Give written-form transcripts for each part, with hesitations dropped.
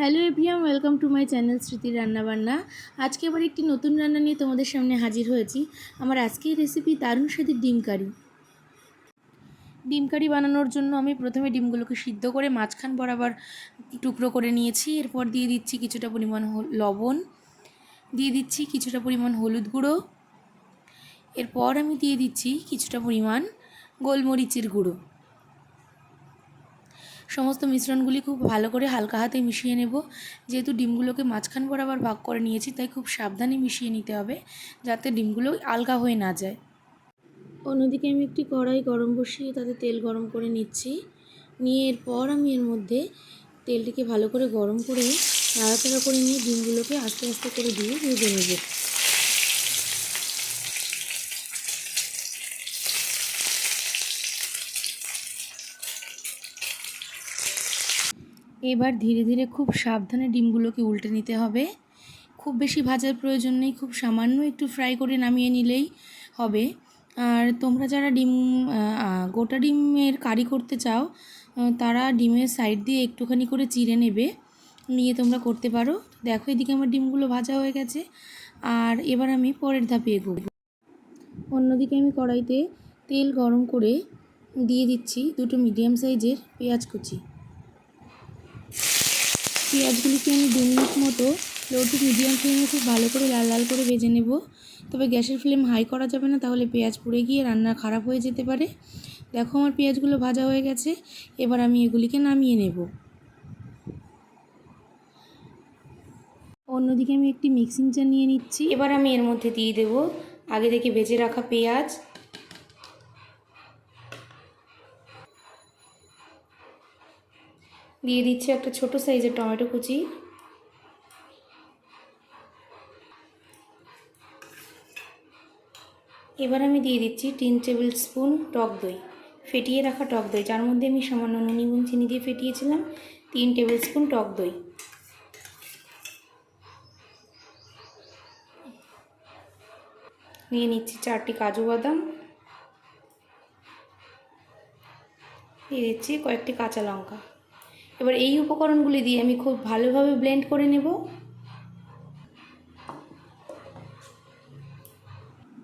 Hello everyone, welcome to my channel স্মৃতির রান্নাবান্না। আজকে আবার একটি নতুন রান্না নিয়ে তোমাদের সামনে হাজির হয়েছি। আমার আজকের রেসিপি দারুণ স্বাদের ডিম কারি। ডিম কারি বানানোর জন্য আমি প্রথমে ডিমগুলোকে সিদ্ধ করে মাঝখান বরাবর টুকরো করে নিয়েছি। এরপর দিয়ে দিচ্ছি কিছুটা পরিমাণ লবণ, দিয়ে দিচ্ছি কিছুটা পরিমাণ হলুদ গুঁড়ো, এরপর আমি দিয়ে দিচ্ছি কিছুটা পরিমাণ গোলমরিচের গুঁড়ো। সমস্ত মিশ্রণগুলি খুব ভালো করে হালকা হাতে মিশিয়ে নেব। যেহেতু ডিমগুলোকে মাঝখান বরাবর ভাগ করে নিয়েছি, তাই খুব সাবধানে মিশিয়ে নিতে হবে যাতে ডিমগুলো আলগা হয়ে না যায়। অন্যদিকে আমি একটি কড়াই গরম বসিয়ে তাতে তেল গরম করে নিচ্ছি। নিয়ে এরপর আমি এর মধ্যে তেলটিকে ভালো করে গরম করে নাড়াচাড়া করে নিয়ে ডিমগুলোকে আস্তে আস্তে করে দিয়ে ভেজে নেব। এবার ধীরে ধীরে খুব সাবধানে ডিমগুলোকে উল্টে নিতে হবে। খুব বেশি ভাজার প্রয়োজন নেই, খুব সামান্য একটু ফ্রাই করে নামিয়ে নিলেই হবে। আর তোমরা যারা গোটা ডিমের কারি করতে চাও, তারা ডিমের সাইড দিয়ে একটুখানি করে চিড়ে নেবে, নিয়ে তোমরা করতে পারো। দেখো, এদিকে আমার ডিমগুলো ভাজা হয়ে গেছে। আর এবার আমি পরের ধাপে এগোবো। অন্যদিকে আমি কড়াইতে তেল গরম করে দিয়ে দিচ্ছি দুটো মিডিয়াম সাইজের পেঁয়াজ কুচি। পেঁয়াজগুলিকে আমি 2 মিনিট মতো লো টু মিডিয়াম ফ্লেমে খুব ভালো করে লাল লাল করে ভেজে নেব। তবে গ্যাসের ফ্লেম হাই করা যাবে না, তাহলে পেঁয়াজ পুড়ে গিয়ে রান্না খারাপ হয়ে যেতে পারে। দেখো, আমার পেঁয়াজগুলো ভাজা হয়ে গেছে। এবার আমি এগুলিকে নামিয়ে নেব। অন্যদিকে আমি একটি মিক্সিং জার নিয়ে নিচ্ছি। এবার আমি এর মধ্যে দিয়ে দেব আগে থেকে ভেজে রাখা পেঁয়াজ, দিয়ে দিচ্ছি একটা ছোট সাইজের টমেটো কুচি, এবার আমি দিয়ে দিচ্ছি 3 টেবিল স্পুন টক দই, ফেটিয়ে রাখা টক দই, যার মধ্যে আমি সামান্য নুন চিনি দিয়ে ফেটিয়েছিলাম। 3 টেবিল স্পুন টক দই। নিয়ে নিচ্ছি 4টি কাজু বাদাম, দিয়ে দিচ্ছি কয়েকটি কাঁচা লঙ্কা। এবার এই উপকরণগুলি দিয়ে আমি খুব ভালোভাবে ব্লেন্ড করে নেব।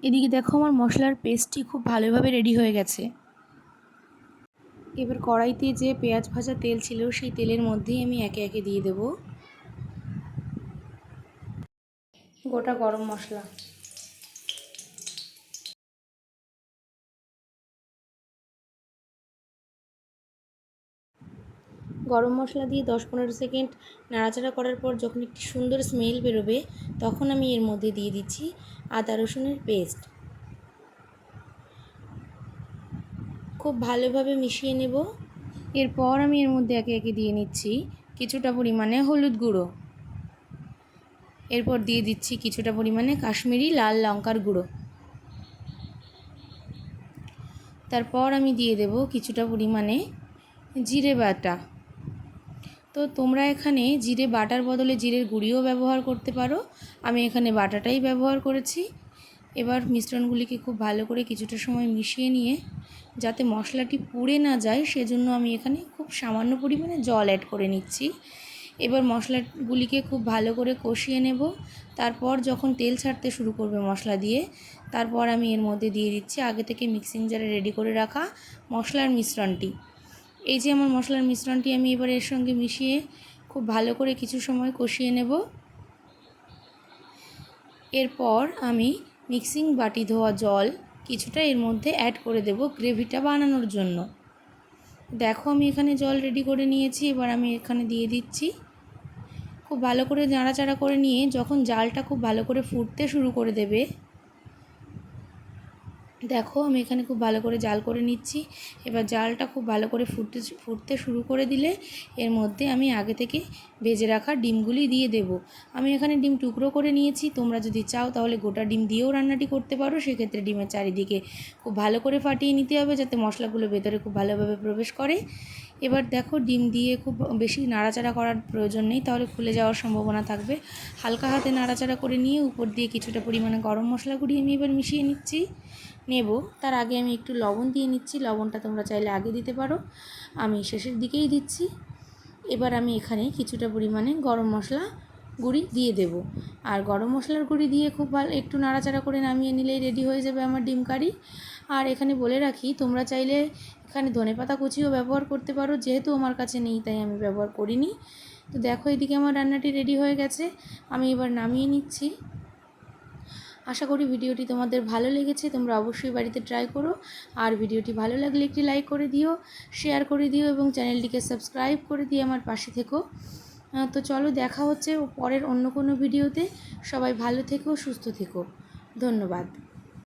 এদিকে দেখো, আমার মশলার পেস্টটি খুব ভালোভাবে রেডি হয়ে গেছে। এবার কড়াইতে যে পেঁয়াজ ভাজা তেল ছিল, সেই তেলের মধ্যেই আমি একে একে দিয়ে দেব গোটা গরম মশলা, গরম মশলা দিয়ে 10-15 সেকেন্ড নাড়াচাড়া করার পর যখন একটি সুন্দর স্মেল বেরোবে, তখন আমি এর মধ্যে দিয়ে দিচ্ছি আদা রসুনের পেস্ট। খুব ভালোভাবে মিশিয়ে নেব। এরপর আমি এর মধ্যে একে একে দিয়ে নিচ্ছি কিছুটা পরিমাণে হলুদ গুঁড়ো, এরপর দিয়ে দিচ্ছি কিছুটা পরিমাণে কাশ্মীরি লাল লঙ্কার গুঁড়ো, তারপর আমি দিয়ে দেব কিছুটা পরিমাণে জিরে বাটা। তো তোমরা এখানে জিরে বাটার বদলে জিরের গুঁড়িও ব্যবহার করতে পারো, আমি এখানে বাটাটাই ব্যবহার করেছি। এবার মিশ্রণগুলিকে খুব ভালো করে কিছুটা সময় মিশিয়ে নিয়ে, যাতে মশলাটি পুড়ে না যায়, সেজন্য আমি এখানে খুব সামান্য পরিমাণে জল অ্যাড করে নিচ্ছি। এবার মশলাগুলিকে খুব ভালো করে কষিয়ে নেব। তারপর যখন তেল ছাড়তে শুরু করবে মশলা দিয়ে, তারপর আমি এর মধ্যে দিয়ে দিচ্ছি আগে থেকে মিক্সিং জারে রেডি করে রাখা মশলার মিশ্রণটি। এই যে আমার মশলার মিশ্রণটি আমি এবার এর সঙ্গে মিশিয়ে খুব ভালো করে কিছু সময় কষিয়ে নেব। এরপর আমি মিক্সিং বাটি ধোয়া জল কিছুটা এর মধ্যে অ্যাড করে দেব গ্রেভিটা বানানোর জন্য। দেখো, আমি এখানে জল রেডি করে নিয়েছি। এবার আমি এখানে দিয়ে দিচ্ছি। খুব ভালো করে নাড়াচাড়া করে নিয়ে যখন জালটা খুব ভালো করে ফুটতে শুরু করে দেবে, দেখো আমি এখানে খুব ভালো করে জাল করে নিচ্ছি। এবার জালটা খুব ভালো করে ফুটতে শুরু করে দিলে এর মধ্যে আমি আগে থেকে ভেজে রাখা ডিমগুলি দিয়ে দেব। আমি এখানে ডিম টুকরো করে নিয়েছি, তোমরা যদি চাও তাহলে গোটা ডিম দিয়েও রান্নাটি করতে পারো। সেক্ষেত্রে ডিমের চারিদিকে খুব ভালো করে ফাটিয়ে নিতে হবে, যাতে মশলাগুলো ভেতরে খুব ভালোভাবে প্রবেশ করে। এবার দেখো, ডিম দিয়ে খুব বেশি নাড়াচাড়া করার প্রয়োজন নেই, তাহলে খুলে যাওয়ার সম্ভাবনা থাকবে। হালকা হাতে নাড়াচাড়া করে নিয়ে উপর দিয়ে কিছুটা পরিমাণে গরম মশলা গুঁড়ি আমি এবার মিশিয়ে নেব। তার আগে আমি একটু লবণ দিয়ে নিচ্ছি। লবণটা তোমরা চাইলে আগে দিতে পারো, আমি শেষের দিকেই দিচ্ছি। এবার আমি এখানে কিছুটা পরিমাণে গরম মশলা গুঁড়ি দিয়ে দেব। আর গরম মশলার গুঁড়ি দিয়ে খুব ভালো একটু নাড়াচাড়া করে নামিয়ে নিলেই রেডি হয়ে যাবে আমার ডিম কারি। আর এখানে বলে রাখি, তোমরা চাইলে এখানে ধনেপাতা কুচিও ব্যবহার করতে পারো, যেহেতু আমার কাছে নেই তাই আমি ব্যবহার করিনি। তো দেখো, এদিকে আমার রান্নাটি রেডি হয়ে গেছে, আমি এবার নামিয়ে নিচ্ছি। আশা করি ভিডিওটি তোমাদের ভালো লেগেছে, তোমরা অবশ্যই বাড়িতে ট্রাই করো। আর ভিডিওটি ভালো লাগলে একটি লাইক করে দিও, শেয়ার করে দিও এবং চ্যানেলটিকে সাবস্ক্রাইব করে দিয়ে আমার পাশে থেকো। তো চলো, দেখা হচ্ছে পরের অন্য কোনো ভিডিওতে। সবাই ভালো থেকো, সুস্থ থেকো। ধন্যবাদ।